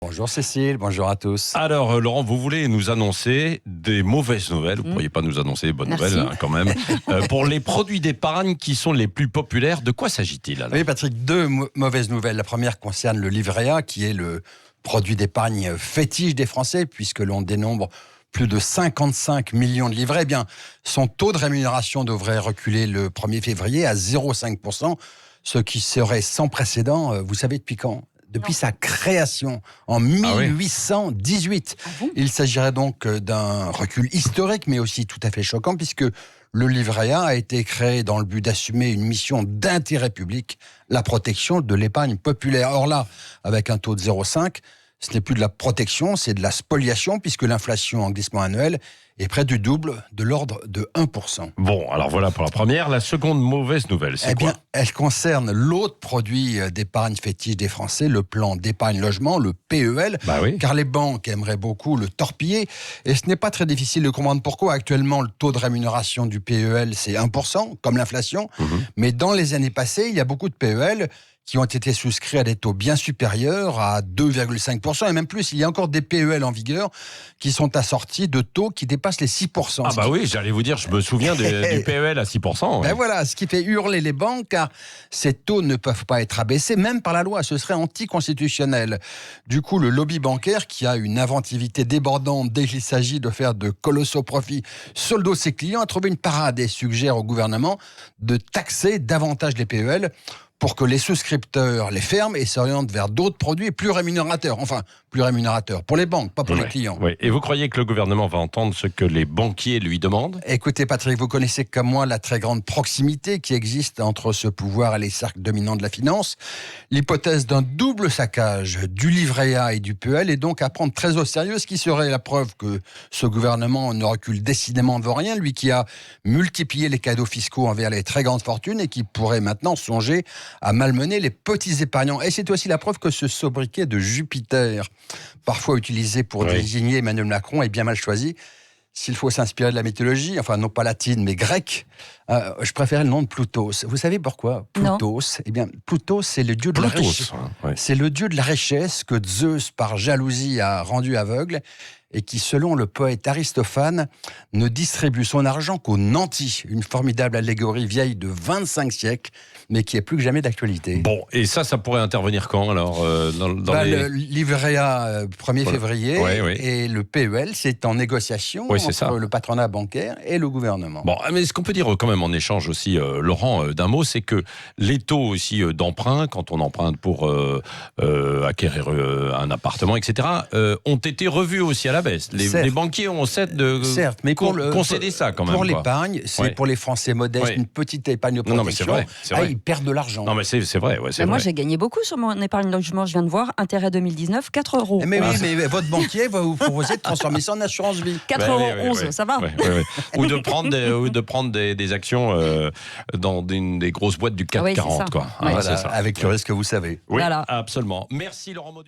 Bonjour Cécile, bonjour à tous. Alors Laurent, vous voulez nous annoncer des mauvaises nouvelles, vous ne pourriez pas nous annoncer des bonnes Merci. nouvelles quand même, pour les produits d'épargne qui sont les plus populaires. De quoi s'agit-il alors? Oui Patrick, deux mauvaises nouvelles. La première concerne le livret A, qui est le produit d'épargne fétiche des Français, puisque l'on dénombre plus de 55 millions de livrets. Eh bien, son taux de rémunération devrait reculer le 1er février à 0,5%, ce qui serait sans précédent. Vous savez depuis quand ? Depuis sa création en 1818. Ah bon ? Il s'agirait donc d'un recul historique, mais aussi tout à fait choquant, puisque le livret A été créé dans le but d'assumer une mission d'intérêt public, la protection de l'épargne populaire. Or là, avec un taux de 0,5, ce n'est plus de la protection, c'est de la spoliation, puisque l'inflation en glissement annuel est près du double, de l'ordre de 1%. Bon, alors voilà pour la première. La seconde mauvaise nouvelle, c'est quoi? Elle concerne l'autre produit d'épargne fétiche des Français, le plan d'épargne logement, le PEL, Oui. car les banques aimeraient beaucoup le torpiller. Et ce n'est pas très difficile de comprendre pourquoi. Actuellement, le taux de rémunération du PEL, c'est 1%, comme l'inflation. Mais dans les années passées, il y a beaucoup de PEL qui ont été souscrits à des taux bien supérieurs, à 2,5%, et même plus. Il y a encore des PEL en vigueur qui sont assortis de taux qui dépassent les 6%. Ah oui, j'allais vous dire, je me souviens du PEL à 6%. Ben voilà, ce qui fait hurler les banques, car ces taux ne peuvent pas être abaissés, même par la loi, ce serait anticonstitutionnel. Du coup, le lobby bancaire, qui a une inventivité débordante dès qu'il s'agit de faire de colossaux profits sur le dos de ses clients, a trouvé une parade et suggère au gouvernement de taxer davantage les PEL pour que les souscripteurs les ferment et s'orientent vers d'autres produits plus rémunérateurs. Enfin, plus rémunérateurs pour les banques, pas pour les clients. Oui. Et vous croyez que le gouvernement va entendre ce que les banquiers lui demandent? Écoutez Patrick, vous connaissez comme moi la très grande proximité qui existe entre ce pouvoir et les cercles dominants de la finance. L'hypothèse d'un double saccage du livret A et du PEL est donc à prendre très au sérieux, ce qui serait la preuve que ce gouvernement ne recule décidément devant rien, lui qui a multiplié les cadeaux fiscaux envers les très grandes fortunes et qui pourrait maintenant songer à malmener les petits épargnants. Et c'est aussi la preuve que ce sobriquet de Jupiter, parfois utilisé pour désigner Emmanuel Macron, est bien mal choisi. S'il faut s'inspirer de la mythologie, enfin non pas latine mais grecque, je préférais le nom de Plutos. Vous savez pourquoi Plutos? Eh bien, Plutos, c'est le dieu de la richesse. C'est le dieu de la richesse que Zeus, par jalousie, a rendu aveugle et qui, selon le poète Aristophane, ne distribue son argent qu'aux nantis. Une formidable allégorie vieille de 25 siècles, mais qui est plus que jamais d'actualité. Bon, et ça pourrait intervenir quand alors Le livret A, 1er février, et le PEL, c'est en négociation entre le patronat bancaire et le gouvernement. Bon, mais ce qu'on peut dire quand même en échange aussi, Laurent, d'un mot, c'est que les taux aussi d'emprunt, quand on emprunte pour acquérir un appartement, etc., ont été revus aussi à la baisse. Les banquiers ont mais concédé ça quand même. Pour l'épargne, c'est pour les Français modestes, une petite épargne de protection. Non, mais c'est vrai. Ils perdent de l'argent. Non, mais c'est vrai. Moi, j'ai gagné beaucoup sur mon épargne logement. Je viens de voir, intérêt 2019, 4 €. Mais mais votre banquier va vous proposer de transformer ça en assurance vie. 4,11 €, ça va. Ou de prendre des actions dans des grosses boîtes du CAC 40. C'est ça. Quoi. Voilà, avec le risque que vous savez. Oui, voilà. absolument. Merci Laurent Mauduit.